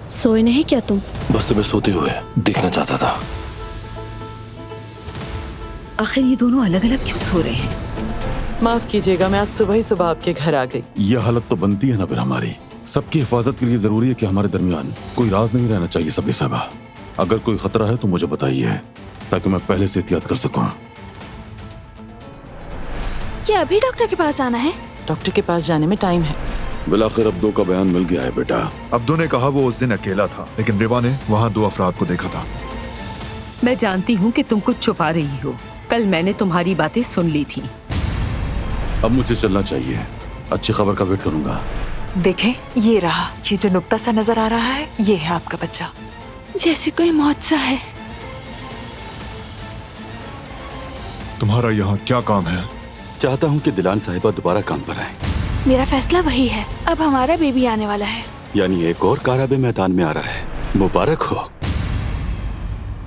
सोए नहीं क्या तुम? बस तुम्हें सोते हुए देखना चाहता था। आखिर ये दोनों अलग अलग क्यों सो रहे हैं? माफ कीजिएगा, मैं आज सुबह ही सुबह आपके घर आ गई। ये हालत तो बनती है ना फिर हमारी। सबकी हिफाजत के लिए जरूरी है कि हमारे दरमियान कोई राज नहीं रहना चाहिए। सबी साहबा, अगर कोई खतरा है तो मुझे बताइए ताकि मैं पहले से एहतियात कर सकूं। क्या अभी डॉक्टर के पास आना है? डॉक्टर के पास जाने में टाइम है। बिलाखिर अब्दू का बयान मिल गया है बेटा। अब्दू ने कहा वो उस दिन अकेला था, लेकिन रिवा ने वहाँ 2 अफराद को देखा था। मैं जानती हूँ कि तुम कुछ छुपा रही हो। कल मैंने तुम्हारी बातें सुन ली थी। अब मुझे चलना चाहिए, अच्छी खबर का वेट करूंगा। देखें, ये रहा, ये जो नुक्ता सा नजर आ रहा है, ये है आपका बच्चा। जैसे कोई मौत सा है। तुम्हारा यहाँ क्या काम है? चाहता हूँ कि दिलान साहिबा दोबारा काम पर आए। मेरा फैसला वही है। अब हमारा बेबी आने वाला है। यानी एक और काराबे मैदान में आ रहा है। मुबारक हो।